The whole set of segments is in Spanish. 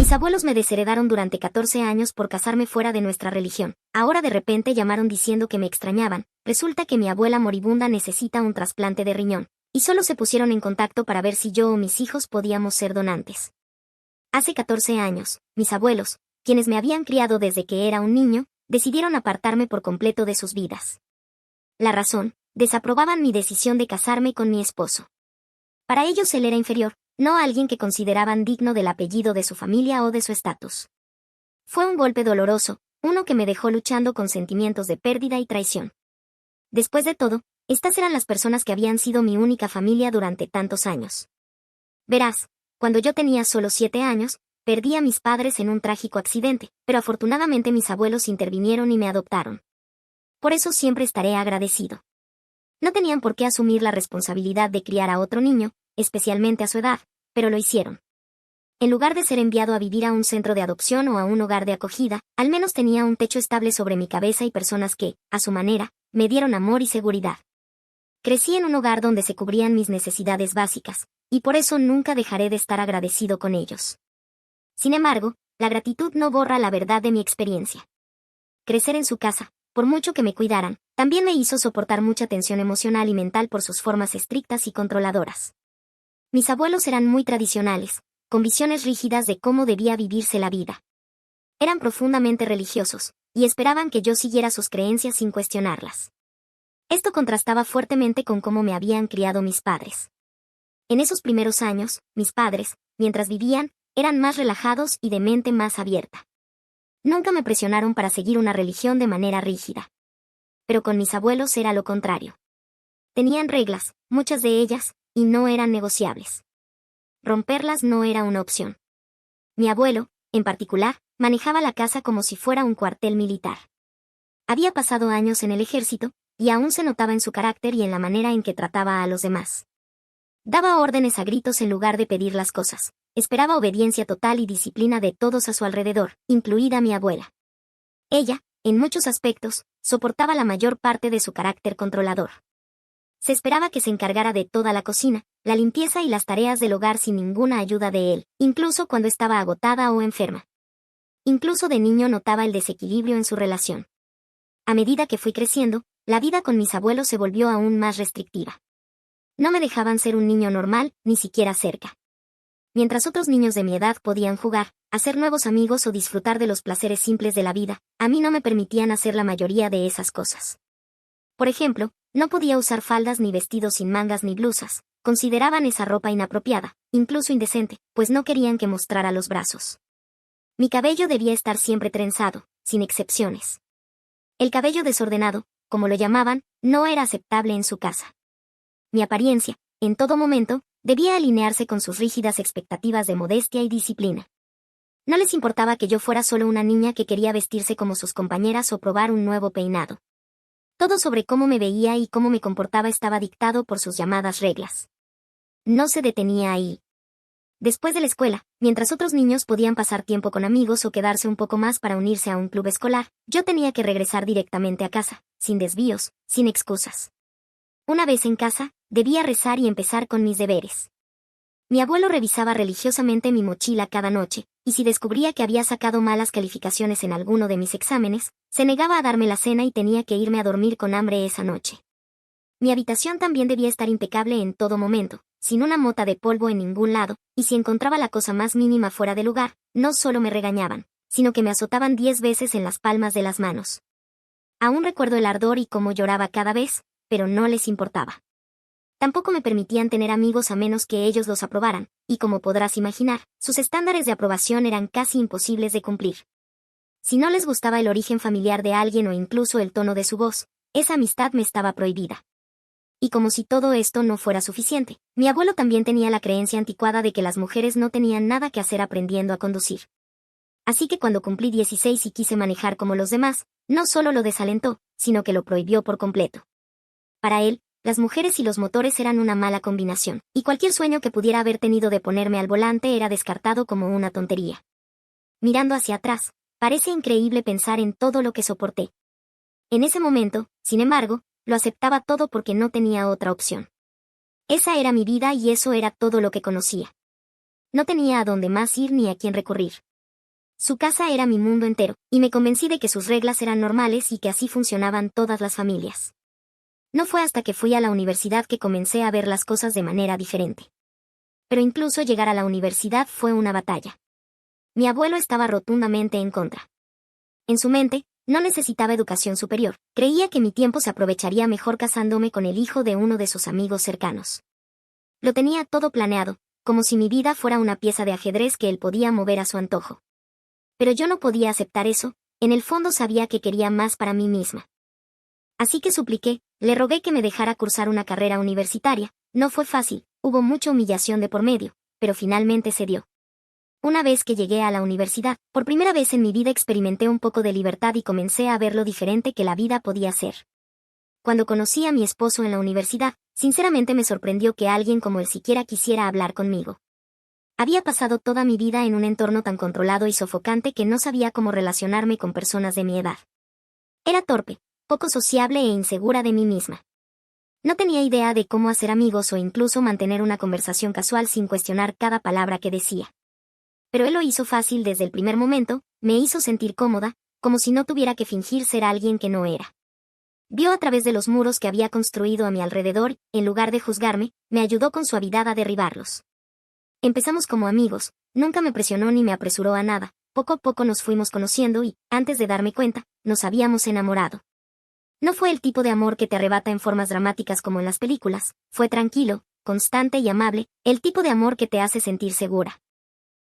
Mis abuelos me desheredaron durante 14 años por casarme fuera de nuestra religión. Ahora de repente llamaron diciendo que me extrañaban. Resulta que mi abuela moribunda necesita un trasplante de riñón, y solo se pusieron en contacto para ver si yo o mis hijos podíamos ser donantes. Hace 14 años, mis abuelos, quienes me habían criado desde que era un niño, decidieron apartarme por completo de sus vidas. La razón: desaprobaban mi decisión de casarme con mi esposo. Para ellos él era inferior, no alguien que consideraban digno del apellido de su familia o de su estatus. Fue un golpe doloroso, uno que me dejó luchando con sentimientos de pérdida y traición. Después de todo, estas eran las personas que habían sido mi única familia durante tantos años. Verás, cuando yo tenía solo 7 años, perdí a mis padres en un trágico accidente, pero afortunadamente mis abuelos intervinieron y me adoptaron. Por eso siempre estaré agradecido. No tenían por qué asumir la responsabilidad de criar a otro niño, especialmente a su edad, pero lo hicieron. En lugar de ser enviado a vivir a un centro de adopción o a un hogar de acogida, al menos tenía un techo estable sobre mi cabeza y personas que, a su manera, me dieron amor y seguridad. Crecí en un hogar donde se cubrían mis necesidades básicas, y por eso nunca dejaré de estar agradecido con ellos. Sin embargo, la gratitud no borra la verdad de mi experiencia. Crecer en su casa, por mucho que me cuidaran, también me hizo soportar mucha tensión emocional y mental por sus formas estrictas y controladoras. Mis abuelos eran muy tradicionales, con visiones rígidas de cómo debía vivirse la vida. Eran profundamente religiosos, y esperaban que yo siguiera sus creencias sin cuestionarlas. Esto contrastaba fuertemente con cómo me habían criado mis padres. En esos primeros años, mis padres, mientras vivían, eran más relajados y de mente más abierta. Nunca me presionaron para seguir una religión de manera rígida. Pero con mis abuelos era lo contrario. Tenían reglas, muchas de ellas, y no eran negociables. Romperlas no era una opción. Mi abuelo, en particular, manejaba la casa como si fuera un cuartel militar. Había pasado años en el ejército, y aún se notaba en su carácter y en la manera en que trataba a los demás. Daba órdenes a gritos en lugar de pedir las cosas. Esperaba obediencia total y disciplina de todos a su alrededor, incluida mi abuela. Ella, en muchos aspectos, soportaba la mayor parte de su carácter controlador. Se esperaba que se encargara de toda la cocina, la limpieza y las tareas del hogar sin ninguna ayuda de él, incluso cuando estaba agotada o enferma. Incluso de niño notaba el desequilibrio en su relación. A medida que fui creciendo, la vida con mis abuelos se volvió aún más restrictiva. No me dejaban ser un niño normal, ni siquiera cerca. Mientras otros niños de mi edad podían jugar, hacer nuevos amigos o disfrutar de los placeres simples de la vida, a mí no me permitían hacer la mayoría de esas cosas. Por ejemplo, no podía usar faldas ni vestidos sin mangas ni blusas. Consideraban esa ropa inapropiada, incluso indecente, pues no querían que mostrara los brazos. Mi cabello debía estar siempre trenzado, sin excepciones. El cabello desordenado, como lo llamaban, no era aceptable en su casa. Mi apariencia, en todo momento, debía alinearse con sus rígidas expectativas de modestia y disciplina. No les importaba que yo fuera solo una niña que quería vestirse como sus compañeras o probar un nuevo peinado. Todo sobre cómo me veía y cómo me comportaba estaba dictado por sus llamadas reglas. No se detenía ahí. Después de la escuela, mientras otros niños podían pasar tiempo con amigos o quedarse un poco más para unirse a un club escolar, yo tenía que regresar directamente a casa, sin desvíos, sin excusas. Una vez en casa, debía rezar y empezar con mis deberes. Mi abuelo revisaba religiosamente mi mochila cada noche, y si descubría que había sacado malas calificaciones en alguno de mis exámenes, se negaba a darme la cena y tenía que irme a dormir con hambre esa noche. Mi habitación también debía estar impecable en todo momento, sin una mota de polvo en ningún lado, y si encontraba la cosa más mínima fuera de lugar, no solo me regañaban, sino que me azotaban 10 veces en las palmas de las manos. Aún recuerdo el ardor y cómo lloraba cada vez, pero no les importaba. Tampoco me permitían tener amigos a menos que ellos los aprobaran, y como podrás imaginar, sus estándares de aprobación eran casi imposibles de cumplir. Si no les gustaba el origen familiar de alguien o incluso el tono de su voz, esa amistad me estaba prohibida. Y como si todo esto no fuera suficiente, mi abuelo también tenía la creencia anticuada de que las mujeres no tenían nada que hacer aprendiendo a conducir. Así que cuando cumplí 16 y quise manejar como los demás, no solo lo desalentó, sino que lo prohibió por completo. Para él, las mujeres y los motores eran una mala combinación, y cualquier sueño que pudiera haber tenido de ponerme al volante era descartado como una tontería. Mirando hacia atrás, parece increíble pensar en todo lo que soporté. En ese momento, sin embargo, lo aceptaba todo porque no tenía otra opción. Esa era mi vida y eso era todo lo que conocía. No tenía a dónde más ir ni a quién recurrir. Su casa era mi mundo entero, y me convencí de que sus reglas eran normales y que así funcionaban todas las familias. No fue hasta que fui a la universidad que comencé a ver las cosas de manera diferente. Pero incluso llegar a la universidad fue una batalla. Mi abuelo estaba rotundamente en contra. En su mente, no necesitaba educación superior, creía que mi tiempo se aprovecharía mejor casándome con el hijo de uno de sus amigos cercanos. Lo tenía todo planeado, como si mi vida fuera una pieza de ajedrez que él podía mover a su antojo. Pero yo no podía aceptar eso, en el fondo sabía que quería más para mí misma. Así que supliqué, le rogué que me dejara cursar una carrera universitaria. No fue fácil, hubo mucha humillación de por medio, pero finalmente cedió. Una vez que llegué a la universidad, por primera vez en mi vida experimenté un poco de libertad y comencé a ver lo diferente que la vida podía ser. Cuando conocí a mi esposo en la universidad, sinceramente me sorprendió que alguien como él siquiera quisiera hablar conmigo. Había pasado toda mi vida en un entorno tan controlado y sofocante que no sabía cómo relacionarme con personas de mi edad. Era torpe, poco sociable e insegura de mí misma. No tenía idea de cómo hacer amigos o incluso mantener una conversación casual sin cuestionar cada palabra que decía. Pero él lo hizo fácil desde el primer momento, me hizo sentir cómoda, como si no tuviera que fingir ser alguien que no era. Vio a través de los muros que había construido a mi alrededor, en lugar de juzgarme, me ayudó con suavidad a derribarlos. Empezamos como amigos, nunca me presionó ni me apresuró a nada, poco a poco nos fuimos conociendo y, antes de darme cuenta, nos habíamos enamorado. No fue el tipo de amor que te arrebata en formas dramáticas como en las películas, fue tranquilo, constante y amable, el tipo de amor que te hace sentir segura.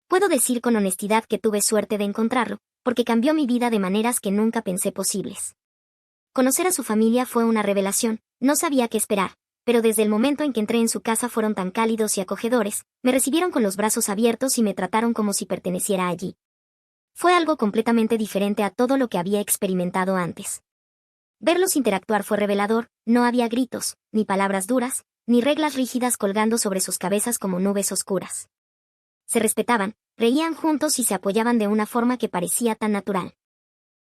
Puedo decir con honestidad que tuve suerte de encontrarlo, porque cambió mi vida de maneras que nunca pensé posibles. Conocer a su familia fue una revelación, no sabía qué esperar, pero desde el momento en que entré en su casa fueron tan cálidos y acogedores, me recibieron con los brazos abiertos y me trataron como si perteneciera allí. Fue algo completamente diferente a todo lo que había experimentado antes. Verlos interactuar fue revelador, no había gritos, ni palabras duras, ni reglas rígidas colgando sobre sus cabezas como nubes oscuras. Se respetaban, reían juntos y se apoyaban de una forma que parecía tan natural.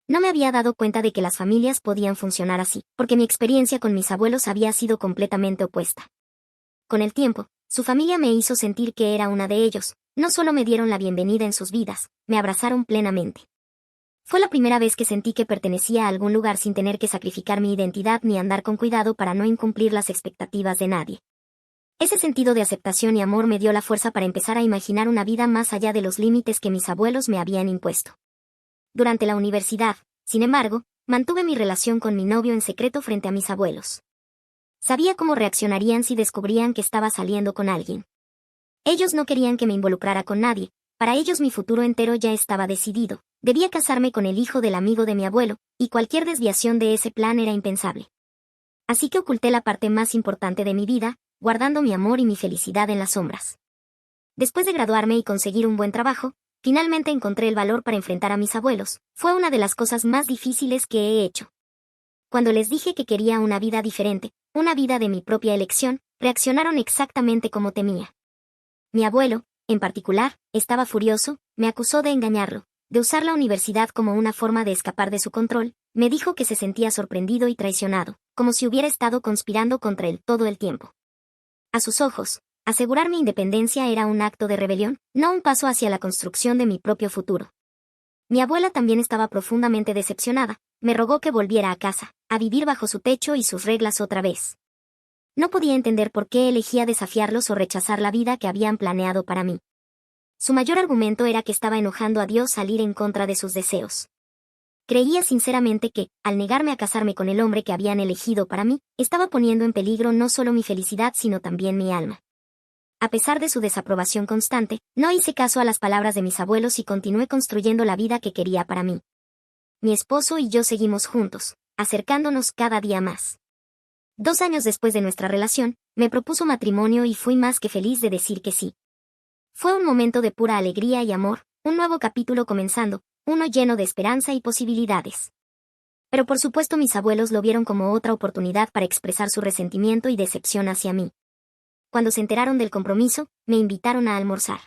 No me había dado cuenta de que las familias podían funcionar así, porque mi experiencia con mis abuelos había sido completamente opuesta. Con el tiempo, su familia me hizo sentir que era una de ellos, no solo me dieron la bienvenida en sus vidas, me abrazaron plenamente. Fue la primera vez que sentí que pertenecía a algún lugar sin tener que sacrificar mi identidad ni andar con cuidado para no incumplir las expectativas de nadie. Ese sentido de aceptación y amor me dio la fuerza para empezar a imaginar una vida más allá de los límites que mis abuelos me habían impuesto. Durante la universidad, sin embargo, mantuve mi relación con mi novio en secreto frente a mis abuelos. Sabía cómo reaccionarían si descubrían que estaba saliendo con alguien. Ellos no querían que me involucrara con nadie, para ellos mi futuro entero ya estaba decidido, debía casarme con el hijo del amigo de mi abuelo, y cualquier desviación de ese plan era impensable. Así que oculté la parte más importante de mi vida, guardando mi amor y mi felicidad en las sombras. Después de graduarme y conseguir un buen trabajo, finalmente encontré el valor para enfrentar a mis abuelos. Fue una de las cosas más difíciles que he hecho. Cuando les dije que quería una vida diferente, una vida de mi propia elección, reaccionaron exactamente como temía. Mi abuelo, en particular, estaba furioso, me acusó de engañarlo, de usar la universidad como una forma de escapar de su control, me dijo que se sentía sorprendido y traicionado, como si hubiera estado conspirando contra él todo el tiempo. A sus ojos, asegurar mi independencia era un acto de rebelión, no un paso hacia la construcción de mi propio futuro. Mi abuela también estaba profundamente decepcionada, me rogó que volviera a casa, a vivir bajo su techo y sus reglas otra vez. No podía entender por qué elegía desafiarlos o rechazar la vida que habían planeado para mí. Su mayor argumento era que estaba enojando a Dios al ir en contra de sus deseos. Creía sinceramente que, al negarme a casarme con el hombre que habían elegido para mí, estaba poniendo en peligro no solo mi felicidad sino también mi alma. A pesar de su desaprobación constante, no hice caso a las palabras de mis abuelos y continué construyendo la vida que quería para mí. Mi esposo y yo seguimos juntos, acercándonos cada día más. 2 años después de nuestra relación, me propuso matrimonio y fui más que feliz de decir que sí. Fue un momento de pura alegría y amor, un nuevo capítulo comenzando, uno lleno de esperanza y posibilidades. Pero por supuesto mis abuelos lo vieron como otra oportunidad para expresar su resentimiento y decepción hacia mí. Cuando se enteraron del compromiso, me invitaron a almorzar.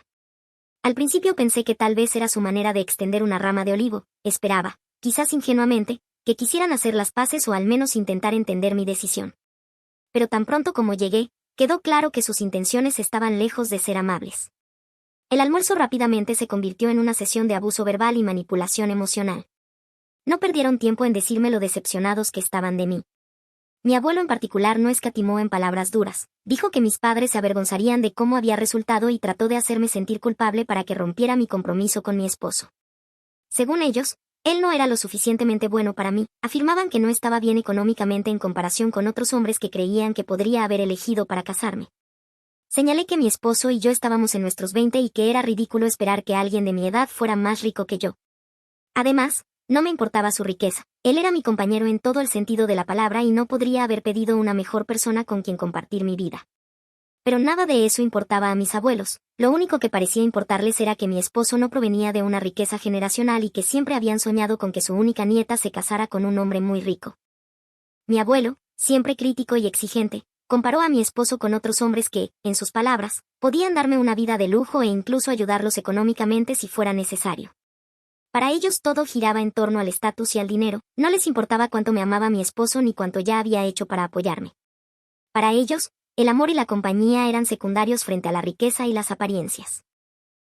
Al principio pensé que tal vez era su manera de extender una rama de olivo, esperaba, quizás ingenuamente, que quisieran hacer las paces o al menos intentar entender mi decisión. Pero tan pronto como llegué, quedó claro que sus intenciones estaban lejos de ser amables. El almuerzo rápidamente se convirtió en una sesión de abuso verbal y manipulación emocional. No perdieron tiempo en decirme lo decepcionados que estaban de mí. Mi abuelo en particular no escatimó en palabras duras. Dijo que mis padres se avergonzarían de cómo había resultado y trató de hacerme sentir culpable para que rompiera mi compromiso con mi esposo. Según ellos, él no era lo suficientemente bueno para mí. Afirmaban que no estaba bien económicamente en comparación con otros hombres que creían que podría haber elegido para casarme. Señalé que mi esposo y yo estábamos en nuestros 20 y que era ridículo esperar que alguien de mi edad fuera más rico que yo. Además, no me importaba su riqueza. Él era mi compañero en todo el sentido de la palabra y no podría haber pedido una mejor persona con quien compartir mi vida. Pero nada de eso importaba a mis abuelos. Lo único que parecía importarles era que mi esposo no provenía de una riqueza generacional y que siempre habían soñado con que su única nieta se casara con un hombre muy rico. Mi abuelo, siempre crítico y exigente, comparó a mi esposo con otros hombres que, en sus palabras, podían darme una vida de lujo e incluso ayudarlos económicamente si fuera necesario. Para ellos todo giraba en torno al estatus y al dinero, no les importaba cuánto me amaba mi esposo ni cuánto ya había hecho para apoyarme. Para ellos, el amor y la compañía eran secundarios frente a la riqueza y las apariencias.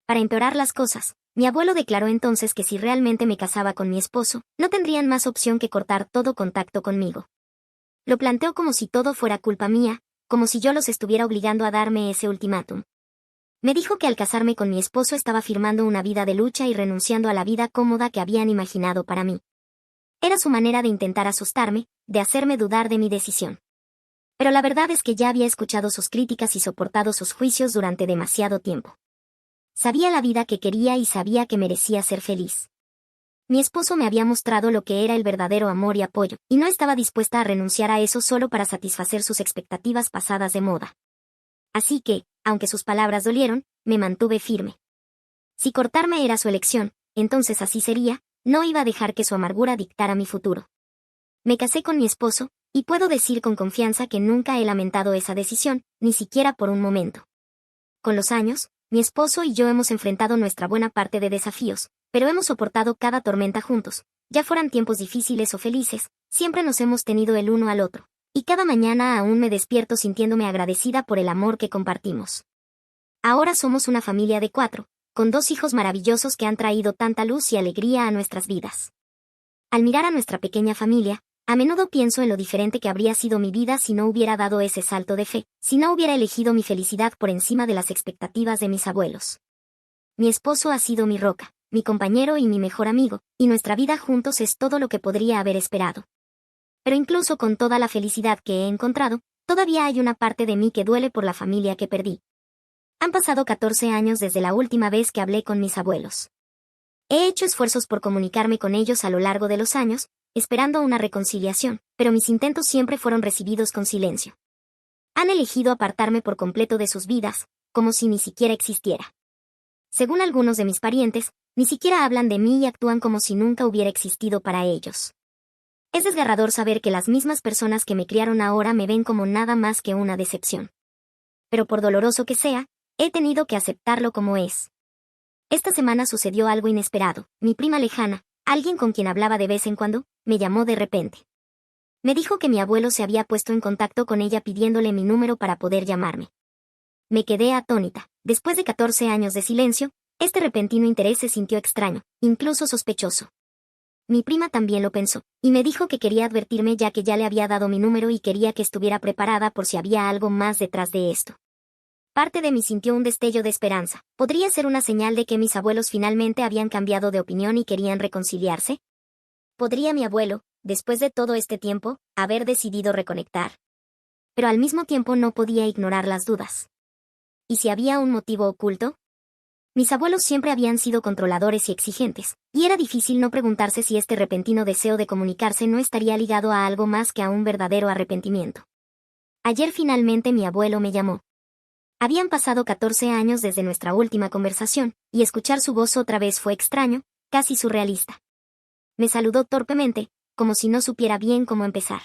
Para empeorar las cosas, mi abuelo declaró entonces que si realmente me casaba con mi esposo, no tendrían más opción que cortar todo contacto conmigo. Lo planteó como si todo fuera culpa mía, como si yo los estuviera obligando a darme ese ultimátum. Me dijo que al casarme con mi esposo estaba firmando una vida de lucha y renunciando a la vida cómoda que habían imaginado para mí. Era su manera de intentar asustarme, de hacerme dudar de mi decisión. Pero la verdad es que ya había escuchado sus críticas y soportado sus juicios durante demasiado tiempo. Sabía la vida que quería y sabía que merecía ser feliz. Mi esposo me había mostrado lo que era el verdadero amor y apoyo, y no estaba dispuesta a renunciar a eso solo para satisfacer sus expectativas pasadas de moda. Así que, aunque sus palabras dolieron, me mantuve firme. Si cortarme era su elección, entonces así sería, no iba a dejar que su amargura dictara mi futuro. Me casé con mi esposo, y puedo decir con confianza que nunca he lamentado esa decisión, ni siquiera por un momento. Con los años, mi esposo y yo hemos enfrentado nuestra buena parte de desafíos, pero hemos soportado cada tormenta juntos, ya fueran tiempos difíciles o felices, siempre nos hemos tenido el uno al otro, y cada mañana aún me despierto sintiéndome agradecida por el amor que compartimos. Ahora somos una familia de 4, con 2 hijos maravillosos que han traído tanta luz y alegría a nuestras vidas. Al mirar a nuestra pequeña familia, a menudo pienso en lo diferente que habría sido mi vida si no hubiera dado ese salto de fe, si no hubiera elegido mi felicidad por encima de las expectativas de mis abuelos. Mi esposo ha sido mi roca, mi compañero y mi mejor amigo, y nuestra vida juntos es todo lo que podría haber esperado. Pero incluso con toda la felicidad que he encontrado, todavía hay una parte de mí que duele por la familia que perdí. Han pasado 14 años desde la última vez que hablé con mis abuelos. He hecho esfuerzos por comunicarme con ellos a lo largo de los años, esperando una reconciliación, pero mis intentos siempre fueron recibidos con silencio. Han elegido apartarme por completo de sus vidas, como si ni siquiera existiera. Según algunos de mis parientes, ni siquiera hablan de mí y actúan como si nunca hubiera existido para ellos. Es desgarrador saber que las mismas personas que me criaron ahora me ven como nada más que una decepción. Pero por doloroso que sea, he tenido que aceptarlo como es. Esta semana sucedió algo inesperado. Mi prima lejana, alguien con quien hablaba de vez en cuando, me llamó de repente. Me dijo que mi abuelo se había puesto en contacto con ella pidiéndole mi número para poder llamarme. Me quedé atónita. Después de 14 años de silencio, este repentino interés se sintió extraño, incluso sospechoso. Mi prima también lo pensó, y me dijo que quería advertirme ya que ya le había dado mi número y quería que estuviera preparada por si había algo más detrás de esto. Parte de mí sintió un destello de esperanza. ¿Podría ser una señal de que mis abuelos finalmente habían cambiado de opinión y querían reconciliarse? ¿Podría mi abuelo, después de todo este tiempo, haber decidido reconectar? Pero al mismo tiempo no podía ignorar las dudas. ¿Y si había un motivo oculto? Mis abuelos siempre habían sido controladores y exigentes, y era difícil no preguntarse si este repentino deseo de comunicarse no estaría ligado a algo más que a un verdadero arrepentimiento. Ayer finalmente mi abuelo me llamó. Habían pasado 14 años desde nuestra última conversación, y escuchar su voz otra vez fue extraño, casi surrealista. Me saludó torpemente, como si no supiera bien cómo empezar.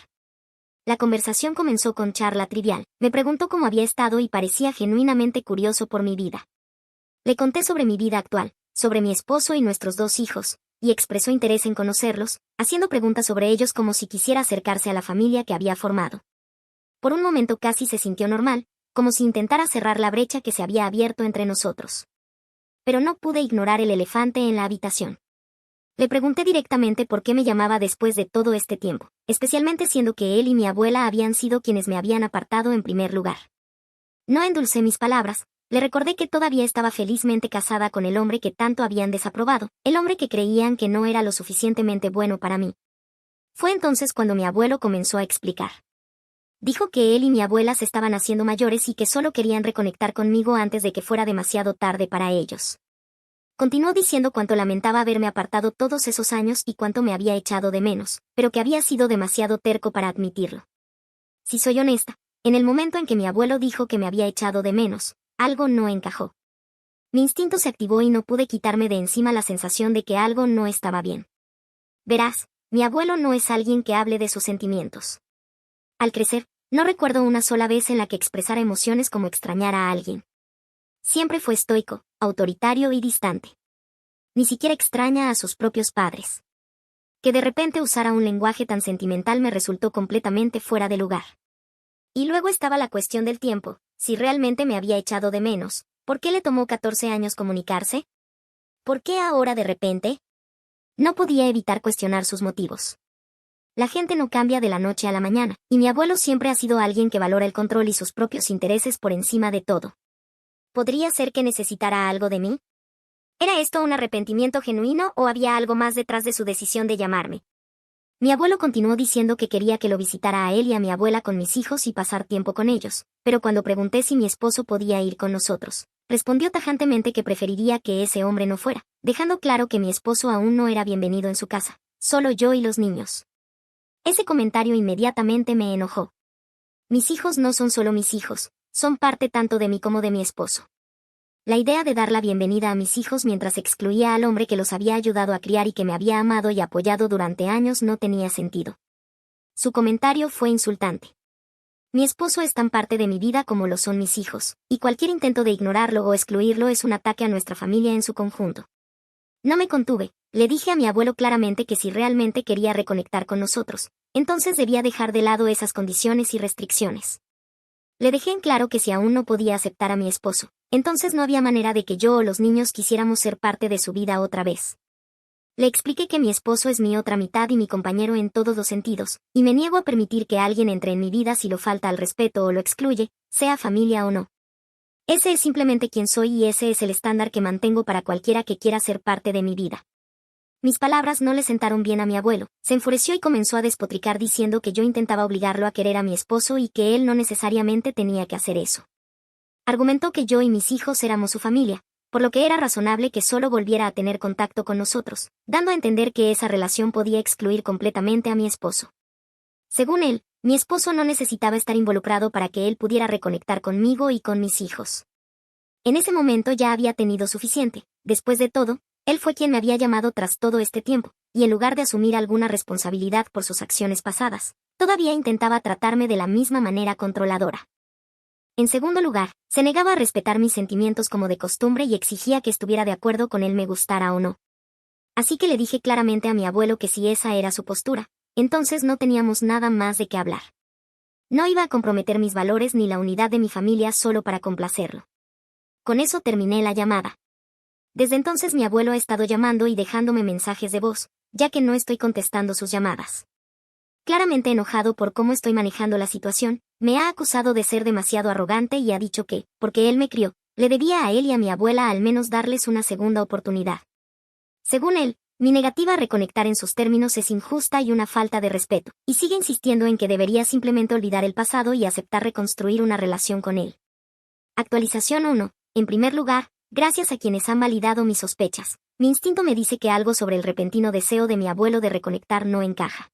La conversación comenzó con charla trivial. Me preguntó cómo había estado y parecía genuinamente curioso por mi vida. Le conté sobre mi vida actual, sobre mi esposo y nuestros 2 hijos, y expresó interés en conocerlos, haciendo preguntas sobre ellos como si quisiera acercarse a la familia que había formado. Por un momento casi se sintió normal, como si intentara cerrar la brecha que se había abierto entre nosotros. pero no pude ignorar el elefante en la habitación. Le pregunté directamente por qué me llamaba después de todo este tiempo, especialmente siendo que él y mi abuela habían sido quienes me habían apartado en primer lugar. No endulcé mis palabras, le recordé que todavía estaba felizmente casada con el hombre que tanto habían desaprobado, el hombre que creían que no era lo suficientemente bueno para mí. Fue entonces cuando mi abuelo comenzó a explicar. Dijo que él y mi abuela se estaban haciendo mayores y que solo querían reconectar conmigo antes de que fuera demasiado tarde para ellos. Continuó diciendo cuánto lamentaba haberme apartado todos esos años y cuánto me había echado de menos, pero que había sido demasiado terco para admitirlo. Si soy honesta, en el momento en que mi abuelo dijo que me había echado de menos, algo no encajó. Mi instinto se activó y no pude quitarme de encima la sensación de que algo no estaba bien. Verás, mi abuelo no es alguien que hable de sus sentimientos. Al crecer, no recuerdo una sola vez en la que expresara emociones como extrañar a alguien. Siempre fue estoico, autoritario y distante. Ni siquiera extraña a sus propios padres. Que de repente usara un lenguaje tan sentimental me resultó completamente fuera de lugar. Y luego estaba la cuestión del tiempo, si realmente me había echado de menos, ¿por qué le tomó 14 años comunicarse? ¿Por qué ahora de repente? No podía evitar cuestionar sus motivos. La gente no cambia de la noche a la mañana, y mi abuelo siempre ha sido alguien que valora el control y sus propios intereses por encima de todo. ¿Podría ser que necesitara algo de mí? ¿Era esto un arrepentimiento genuino o había algo más detrás de su decisión de llamarme? Mi abuelo continuó diciendo que quería que lo visitara a él y a mi abuela con mis hijos y pasar tiempo con ellos, pero cuando pregunté si mi esposo podía ir con nosotros, respondió tajantemente que preferiría que ese hombre no fuera, dejando claro que mi esposo aún no era bienvenido en su casa, solo yo y los niños. Ese comentario inmediatamente me enojó. Mis hijos no son solo mis hijos, son parte tanto de mí como de mi esposo. La idea de dar la bienvenida a mis hijos mientras excluía al hombre que los había ayudado a criar y que me había amado y apoyado durante años no tenía sentido. Su comentario fue insultante. Mi esposo es tan parte de mi vida como lo son mis hijos, y cualquier intento de ignorarlo o excluirlo es un ataque a nuestra familia en su conjunto. No me contuve, le dije a mi abuelo claramente que si realmente quería reconectar con nosotros, entonces debía dejar de lado esas condiciones y restricciones. Le dejé en claro que si aún no podía aceptar a mi esposo, entonces no había manera de que yo o los niños quisiéramos ser parte de su vida otra vez. Le expliqué que mi esposo es mi otra mitad y mi compañero en todos los sentidos, y me niego a permitir que alguien entre en mi vida si lo falta al respeto o lo excluye, sea familia o no. Ese es simplemente quien soy y ese es el estándar que mantengo para cualquiera que quiera ser parte de mi vida. Mis palabras no le sentaron bien a mi abuelo, se enfureció y comenzó a despotricar diciendo que yo intentaba obligarlo a querer a mi esposo y que él no necesariamente tenía que hacer eso. Argumentó que yo y mis hijos éramos su familia, por lo que era razonable que solo volviera a tener contacto con nosotros, dando a entender que esa relación podía excluir completamente a mi esposo. Según él, mi esposo no necesitaba estar involucrado para que él pudiera reconectar conmigo y con mis hijos. En ese momento ya había tenido suficiente, después de todo, él fue quien me había llamado tras todo este tiempo, y en lugar de asumir alguna responsabilidad por sus acciones pasadas, todavía intentaba tratarme de la misma manera controladora. En segundo lugar, se negaba a respetar mis sentimientos como de costumbre y exigía que estuviera de acuerdo con él me gustara o no. Así que le dije claramente a mi abuelo que si esa era su postura, entonces no teníamos nada más de qué hablar. No iba a comprometer mis valores ni la unidad de mi familia solo para complacerlo. Con eso terminé la llamada. Desde entonces mi abuelo ha estado llamando y dejándome mensajes de voz, ya que no estoy contestando sus llamadas. Claramente enojado por cómo estoy manejando la situación, me ha acusado de ser demasiado arrogante y ha dicho que, porque él me crió, le debía a él y a mi abuela al menos darles una segunda oportunidad. Según él, mi negativa a reconectar en sus términos es injusta y una falta de respeto, y sigue insistiendo en que debería simplemente olvidar el pasado y aceptar reconstruir una relación con él. Actualización 1. En primer lugar, gracias a quienes han validado mis sospechas, mi instinto me dice que algo sobre el repentino deseo de mi abuelo de reconectar no encaja.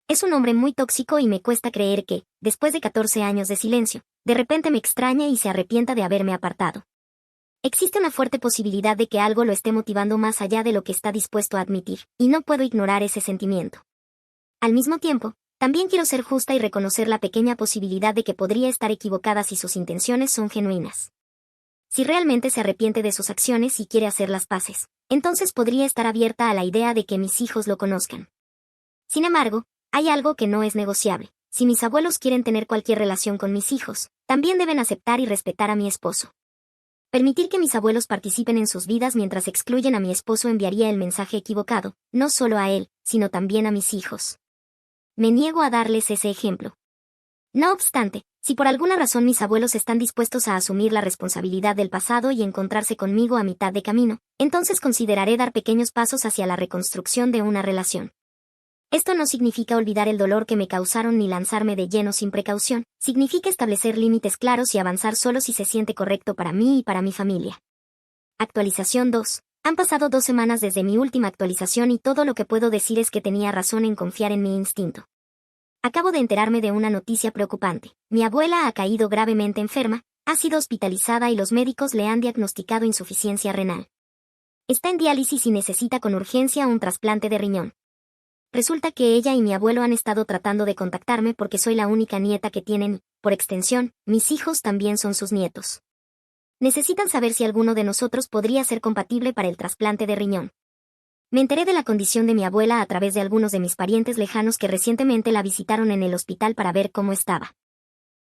Es un hombre muy tóxico y me cuesta creer que, después de 14 años de silencio, de repente me extrañe y se arrepienta de haberme apartado. Existe una fuerte posibilidad de que algo lo esté motivando más allá de lo que está dispuesto a admitir, y no puedo ignorar ese sentimiento. Al mismo tiempo, también quiero ser justa y reconocer la pequeña posibilidad de que podría estar equivocada si sus intenciones son genuinas. Si realmente se arrepiente de sus acciones y quiere hacer las paces, entonces podría estar abierta a la idea de que mis hijos lo conozcan. Sin embargo, hay algo que no es negociable. Si mis abuelos quieren tener cualquier relación con mis hijos, también deben aceptar y respetar a mi esposo. Permitir que mis abuelos participen en sus vidas mientras excluyen a mi esposo enviaría el mensaje equivocado, no solo a él, sino también a mis hijos. Me niego a darles ese ejemplo. No obstante, si por alguna razón mis abuelos están dispuestos a asumir la responsabilidad del pasado y encontrarse conmigo a mitad de camino, entonces consideraré dar pequeños pasos hacia la reconstrucción de una relación. Esto no significa olvidar el dolor que me causaron ni lanzarme de lleno sin precaución, significa establecer límites claros y avanzar solo si se siente correcto para mí y para mi familia. Actualización 2. Han pasado 2 semanas desde mi última actualización y todo lo que puedo decir es que tenía razón en confiar en mi instinto. Acabo de enterarme de una noticia preocupante. Mi abuela ha caído gravemente enferma, ha sido hospitalizada y los médicos le han diagnosticado insuficiencia renal. Está en diálisis y necesita con urgencia un trasplante de riñón. Resulta que ella y mi abuelo han estado tratando de contactarme porque soy la única nieta que tienen y, por extensión, mis hijos también son sus nietos. Necesitan saber si alguno de nosotros podría ser compatible para el trasplante de riñón. Me enteré de la condición de mi abuela a través de algunos de mis parientes lejanos que recientemente la visitaron en el hospital para ver cómo estaba.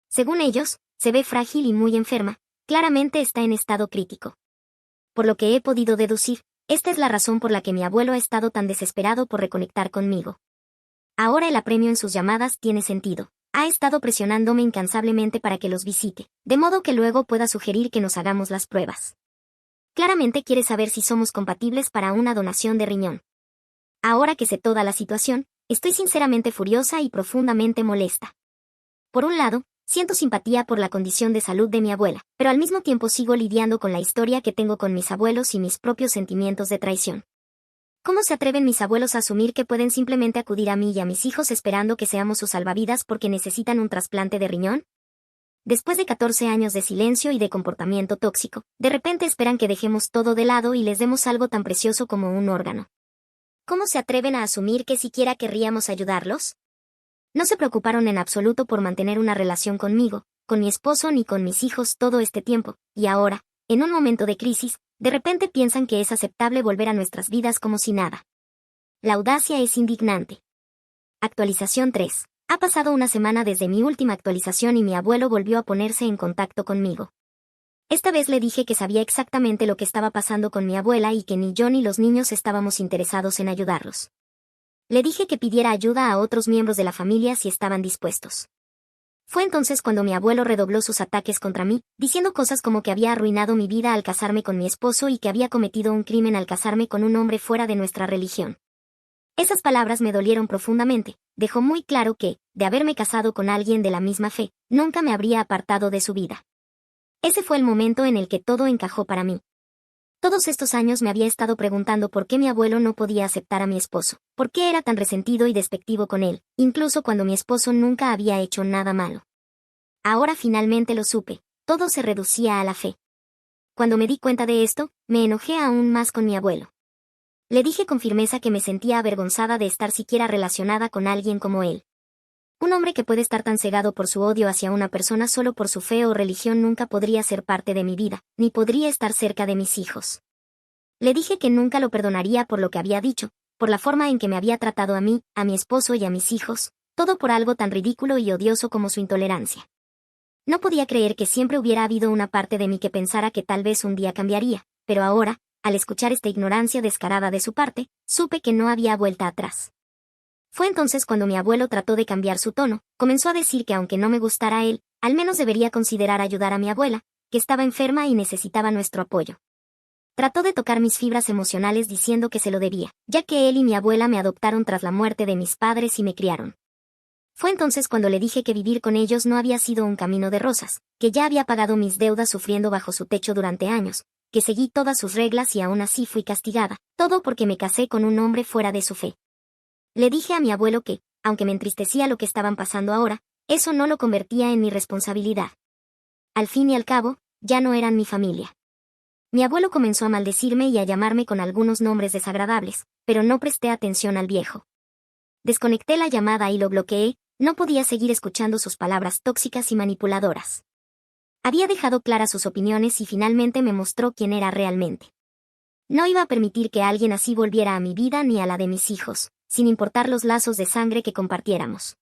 Según ellos, se ve frágil y muy enferma, claramente está en estado crítico. Por lo que he podido deducir, esta es la razón por la que mi abuelo ha estado tan desesperado por reconectar conmigo. Ahora el apremio en sus llamadas tiene sentido. Ha estado presionándome incansablemente para que los visite, de modo que luego pueda sugerir que nos hagamos las pruebas. Claramente quiere saber si somos compatibles para una donación de riñón. Ahora que sé toda la situación, estoy sinceramente furiosa y profundamente molesta. Por un lado, siento simpatía por la condición de salud de mi abuela, pero al mismo tiempo sigo lidiando con la historia que tengo con mis abuelos y mis propios sentimientos de traición. ¿Cómo se atreven mis abuelos a asumir que pueden simplemente acudir a mí y a mis hijos esperando que seamos sus salvavidas porque necesitan un trasplante de riñón? Después de 14 años de silencio y de comportamiento tóxico, de repente esperan que dejemos todo de lado y les demos algo tan precioso como un órgano. ¿Cómo se atreven a asumir que siquiera querríamos ayudarlos? No se preocuparon en absoluto por mantener una relación conmigo, con mi esposo ni con mis hijos todo este tiempo, y ahora, en un momento de crisis, de repente piensan que es aceptable volver a nuestras vidas como si nada. La audacia es indignante. Actualización 3. Ha pasado una semana desde mi última actualización y mi abuelo volvió a ponerse en contacto conmigo. Esta vez le dije que sabía exactamente lo que estaba pasando con mi abuela y que ni yo ni los niños estábamos interesados en ayudarlos. Le dije que pidiera ayuda a otros miembros de la familia si estaban dispuestos. Fue entonces cuando mi abuelo redobló sus ataques contra mí, diciendo cosas como que había arruinado mi vida al casarme con mi esposo y que había cometido un crimen al casarme con un hombre fuera de nuestra religión. Esas palabras me dolieron profundamente. Dejó muy claro que, de haberme casado con alguien de la misma fe, nunca me habría apartado de su vida. Ese fue el momento en el que todo encajó para mí. Todos estos años me había estado preguntando por qué mi abuelo no podía aceptar a mi esposo, por qué era tan resentido y despectivo con él, incluso cuando mi esposo nunca había hecho nada malo. Ahora finalmente lo supe, todo se reducía a la fe. Cuando me di cuenta de esto, me enojé aún más con mi abuelo. Le dije con firmeza que me sentía avergonzada de estar siquiera relacionada con alguien como él. Un hombre que puede estar tan cegado por su odio hacia una persona solo por su fe o religión nunca podría ser parte de mi vida, ni podría estar cerca de mis hijos. Le dije que nunca lo perdonaría por lo que había dicho, por la forma en que me había tratado a mí, a mi esposo y a mis hijos, todo por algo tan ridículo y odioso como su intolerancia. No podía creer que siempre hubiera habido una parte de mí que pensara que tal vez un día cambiaría, pero ahora, al escuchar esta ignorancia descarada de su parte, supe que no había vuelta atrás. Fue entonces cuando mi abuelo trató de cambiar su tono, comenzó a decir que aunque no me gustara él, al menos debería considerar ayudar a mi abuela, que estaba enferma y necesitaba nuestro apoyo. Trató de tocar mis fibras emocionales diciendo que se lo debía, ya que él y mi abuela me adoptaron tras la muerte de mis padres y me criaron. Fue entonces cuando le dije que vivir con ellos no había sido un camino de rosas, que ya había pagado mis deudas sufriendo bajo su techo durante años, que seguí todas sus reglas y aún así fui castigada, todo porque me casé con un hombre fuera de su fe. Le dije a mi abuelo que, aunque me entristecía lo que estaban pasando ahora, eso no lo convertía en mi responsabilidad. Al fin y al cabo, ya no eran mi familia. Mi abuelo comenzó a maldecirme y a llamarme con algunos nombres desagradables, pero no presté atención al viejo. Desconecté la llamada y lo bloqueé, no podía seguir escuchando sus palabras tóxicas y manipuladoras. Había dejado claras sus opiniones y finalmente me mostró quién era realmente. No iba a permitir que alguien así volviera a mi vida ni a la de mis hijos, sin importar los lazos de sangre que compartiéramos.